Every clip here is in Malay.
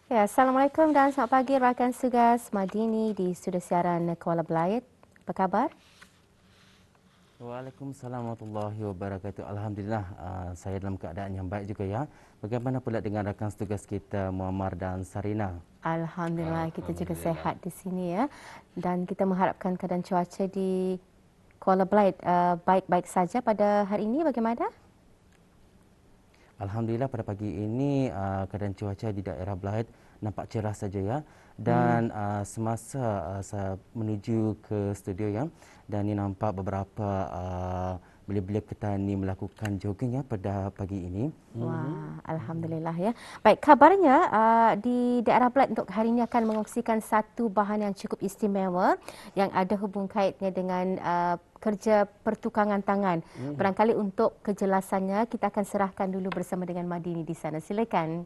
Ya, Assalamualaikum dan selamat pagi rakan tugas Madini di studio siaran Kuala Belait. Apa khabar? Waalaikumsalam warahmatullahi wabarakatuh. Alhamdulillah, saya dalam keadaan yang baik juga ya. Bagaimana pula dengan rakan tugas kita Muammar dan Sarina? Alhamdulillah kita juga sehat di sini ya. Dan kita mengharapkan keadaan cuaca di Kuala Belait baik-baik saja pada hari ini. Bagaimana? Alhamdulillah pada pagi ini keadaan cuaca di daerah Belait nampak cerah saja ya. Dan semasa saya menuju ke studio ya, dan ini nampak beberapa belia-belia petani melakukan jogging ya pada pagi ini. Wah, Alhamdulillah ya. Baik, kabarnya di daerah Belait untuk hari ini akan mengongsikan satu bahan yang cukup istimewa yang ada hubung kaitnya dengan kerja pertukangan tangan. Barangkali untuk kejelasannya kita akan serahkan dulu bersama dengan Madini di sana. Silakan.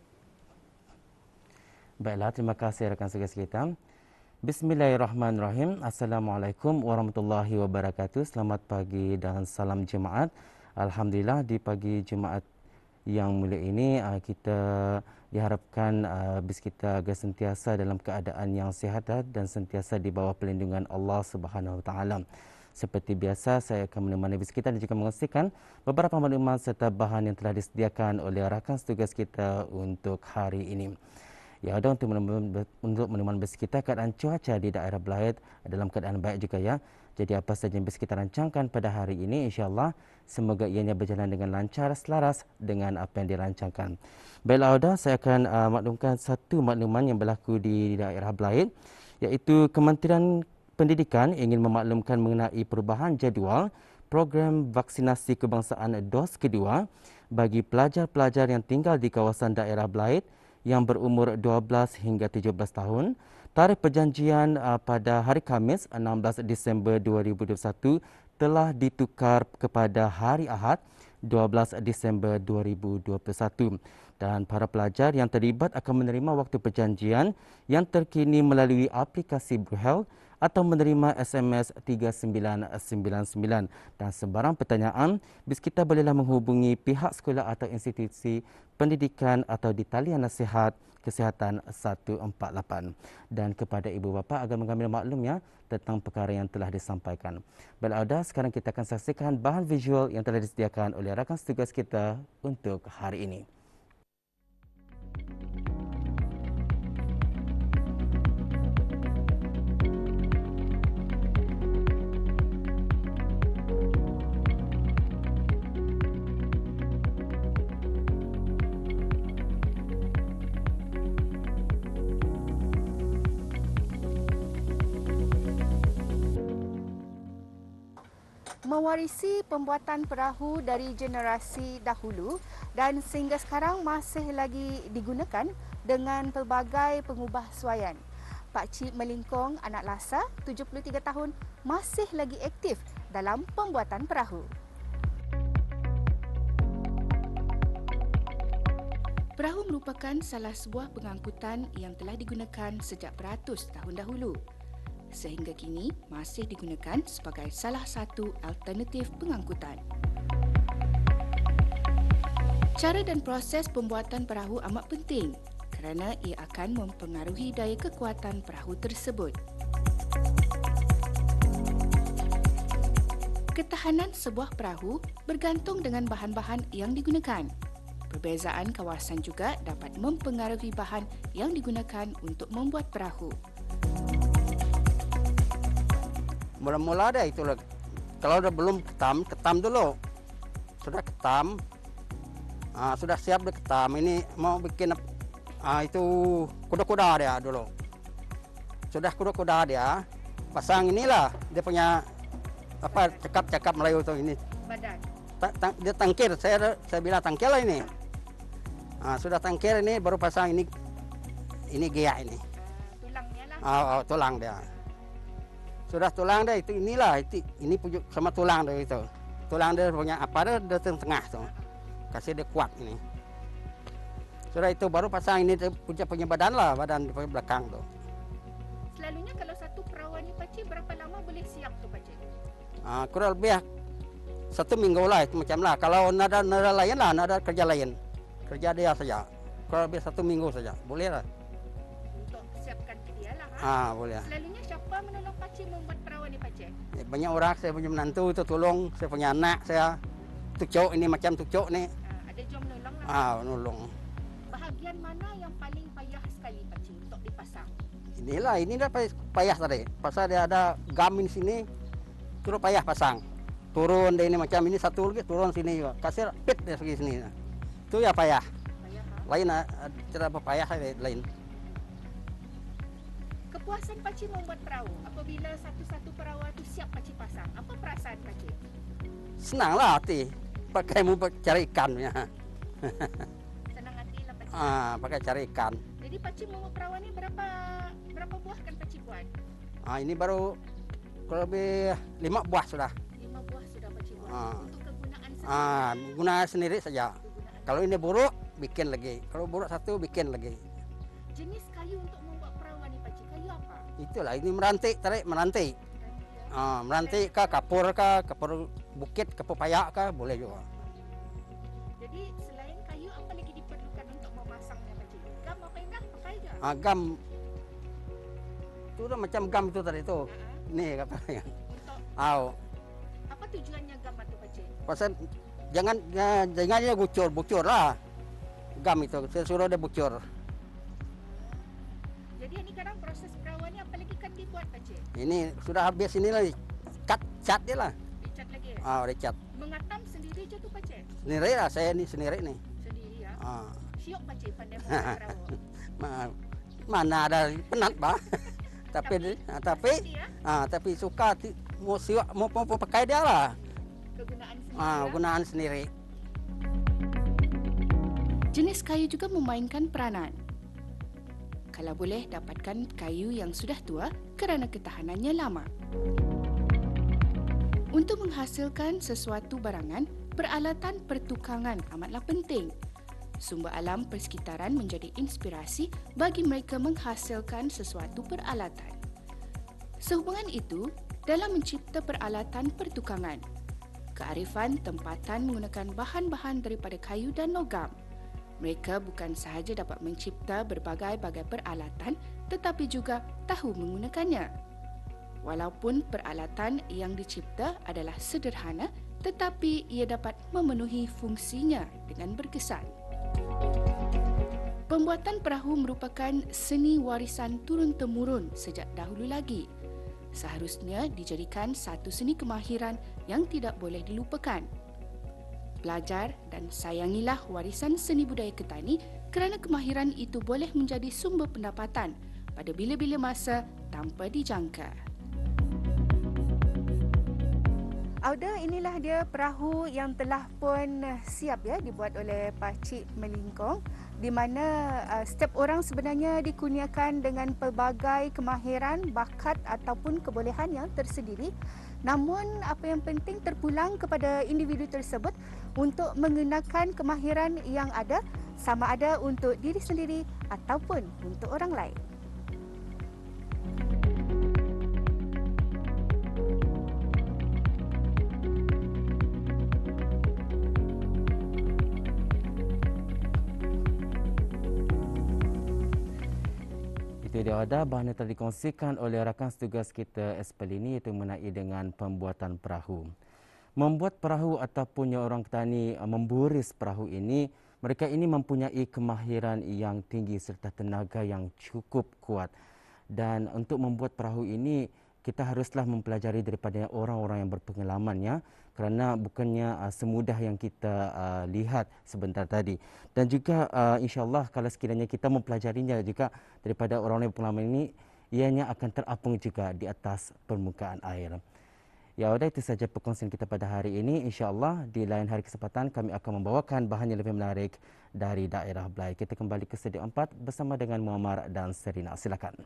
Baiklah, terima kasih rakan tugas kita. Bismillahirrahmanirrahim. Assalamualaikum warahmatullahi wabarakatuh. Selamat pagi dan salam Jumaat. Alhamdulillah di pagi Jumaat yang mulia ini kita diharapkan bis kita agar sentiasa dalam keadaan yang sihat dan sentiasa di bawah perlindungan Allah Subhanahu Wa Taala. Seperti biasa, saya akan menemani bis kita dan juga mengongsikan beberapa maklumat serta bahan yang telah disediakan oleh rakan tugas kita untuk hari ini. Ya, ada untuk menemani bus kita, keadaan cuaca di daerah Belait dalam keadaan baik juga ya. Jadi apa saja yang bus kita rancangkan pada hari ini, insya-Allah semoga ianya berjalan dengan lancar, selaras dengan apa yang dirancangkan. Baiklah, Auda, saya akan maklumkan satu makluman yang berlaku di daerah Belait, iaitu Kementerian Pendidikan ingin memaklumkan mengenai perubahan jadual program vaksinasi kebangsaan dos kedua bagi pelajar-pelajar yang tinggal di kawasan daerah Belait yang berumur 12 hingga 17 tahun. Tarikh perjanjian pada hari Khamis 16 Disember 2021 telah ditukar kepada hari Ahad 12 Disember 2021 dan para pelajar yang terlibat akan menerima waktu perjanjian yang terkini melalui aplikasi BlueHealth atau menerima SMS 3999 dan sebarang pertanyaan bis kita bolehlah menghubungi pihak sekolah atau institusi pendidikan atau di talian nasihat kesihatan 148 dan kepada ibu bapa agar mengambil maklum ya tentang perkara yang telah disampaikan. Baiklah, Auda, sekarang kita akan saksikan bahan visual yang telah disediakan oleh rakan tugas kita untuk hari ini. Mewarisi pembuatan perahu dari generasi dahulu dan sehingga sekarang masih lagi digunakan dengan pelbagai pengubahsuaian. Pak Cik Melingkong anak Lasa, 73 tahun, masih lagi aktif dalam pembuatan perahu. Perahu merupakan salah sebuah pengangkutan yang telah digunakan sejak beratus tahun dahulu. Sehingga kini masih digunakan sebagai salah satu alternatif pengangkutan. Cara dan proses pembuatan perahu amat penting kerana ia akan mempengaruhi daya kekuatan perahu tersebut. Ketahanan sebuah perahu bergantung dengan bahan-bahan yang digunakan. Perbezaan kawasan juga dapat mempengaruhi bahan yang digunakan untuk membuat perahu. Mula-mula dia itu kalau dah belum ketam dulu. Sudah ketam, sudah siap diketam. Ini mau bikin itu kuda-kuda dia dulu. Sudah kuda-kuda dia, pasang inilah dia punya apa cakap Melayu tu ini. Badan. Dia tangkir, saya bilang tangkir lah ini. Sudah tangkir ini baru pasang ini gia ini. Tulangnya lah. Tulang dia. Sudah tulang dia itu inilah ini pujuk sama tulang dia itu. Tulang dia punya apa dia tengah tu. Kasih dia kuat ini. Sudah itu baru pasang ini dia punya badan lah, badan di belakang tu. Selalunya kalau satu perawan ni Pak Cik berapa lama boleh siap tu Pak Cik? Kurang lebih 1 minggu lah itu macam lah. Kalau nada lain lah, nada kerja lain. Kerja dia saja. Kurang lebih 1 minggu saja. Boleh lah. Boleh. Selalunya siapa menolong pakcik membuat perahu ni pakcik? Banyak orang, saya punya menantu itu tolong, saya punya anak saya. Tucuk ini macam tucuk ni. Ada jom menolong lah. Menolong. Bahagian mana yang paling payah sekali pakcik untuk dipasang? Ini dah payah tadi. Pasal dia ada gam di sini, terus payah pasang. Turun dia ini macam ini satu lagi turun sini juga. Kasih pit dia segi sini. Itu ya payah. Payah, ha? Lain cara payah lain. Kepuasan pakcik membuat perahu apabila satu-satu perahu itu siap pakcik pasang. Apa perasaan pakcik? Senanglah hati. Pakai mu cari ikan punya. Senang hati lah pakcik. Pakai cari ikan. Jadi pakcik membuat perahu ni berapa buah kan pakcik buat? Ini baru kurang lebih 5 buah sudah. 5 buah sudah pakcik buat. Untuk kegunaan sendiri. Guna sendiri saja. Kalau ini buruk, bikin lagi. Kalau buruk satu, bikin lagi. Jenis kayu untuk membuat perahu ni pakcik, kayu apa? Itulah, ini merantik. Merantik kah, kapur bukit, kapur payak kah, boleh juga. Jadi selain kayu, apa lagi diperlukan untuk memasangnya pakcik? Gam apa indah? Pakai je? Gam. Itu dah macam gam itu tadi tu. Ni katanya. Untuk apa tujuannya gam itu pakcik? Pasal jangan dia bocor lah. Gam itu, saya suruh dia bocor. Jadi ini kadang proses perahu ni apa lagi kan dibuat pakcik? Ini sudah habis ini lah. Cat dia lah. Dicat lagi? Dicat. Mengatam sendiri je tu pakcik? Sendiri lah, saya ni sendiri ni. Sendiri ya? Syok pakcik pandai membuat perahu? Mana ada penat bah. tapi suka mau pakai dia lah. Kegunaan sendiri. Gunaan sendiri. Jenis kayu juga memainkan peranan. Kalau boleh dapatkan kayu yang sudah tua kerana ketahanannya lama. Untuk menghasilkan sesuatu barangan, peralatan pertukangan amatlah penting. Sumber alam persekitaran menjadi inspirasi bagi mereka menghasilkan sesuatu peralatan. Sehubungan itu, dalam mencipta peralatan pertukangan, kearifan tempatan menggunakan bahan-bahan daripada kayu dan logam. Mereka bukan sahaja dapat mencipta berbagai-bagai peralatan tetapi juga tahu menggunakannya. Walaupun peralatan yang dicipta adalah sederhana tetapi ia dapat memenuhi fungsinya dengan berkesan. Pembuatan perahu merupakan seni warisan turun-temurun sejak dahulu lagi. Seharusnya dijadikan satu seni kemahiran yang tidak boleh dilupakan. Belajar dan sayangilah warisan seni budaya Ketani kerana kemahiran itu boleh menjadi sumber pendapatan pada bila-bila masa tanpa dijangka. Auda, inilah dia perahu yang telah pun siap dibuat oleh Pakcik Melingkong, di mana setiap orang sebenarnya dikurniakan dengan pelbagai kemahiran, bakat ataupun kebolehan yang tersendiri. Namun apa yang penting terpulang kepada individu tersebut untuk mengenakan kemahiran yang ada, sama ada untuk diri sendiri ataupun untuk orang lain. Itu dia ada bahan yang telah dikongsikan oleh rakan setugas kita SPL ini, iaitu mengenai dengan pembuatan perahu. Membuat perahu ataupun orang Ketani memburis perahu ini, mereka ini mempunyai kemahiran yang tinggi serta tenaga yang cukup kuat. Dan untuk membuat perahu ini, kita haruslah mempelajari daripada orang-orang yang berpengalaman, ya, kerana bukannya semudah yang kita lihat sebentar tadi. Dan juga insya-Allah kalau sekiranya kita mempelajarinya juga daripada orang yang berpengalaman ini, ianya akan terapung juga di atas permukaan air. Ya, sudah itu saja perkongsian kita pada hari ini. Insya-Allah di lain hari kesempatan kami akan membawakan bahan yang lebih menarik dari daerah Belai. Kita kembali ke studio 4 bersama dengan Muammar dan Serina. Silakan.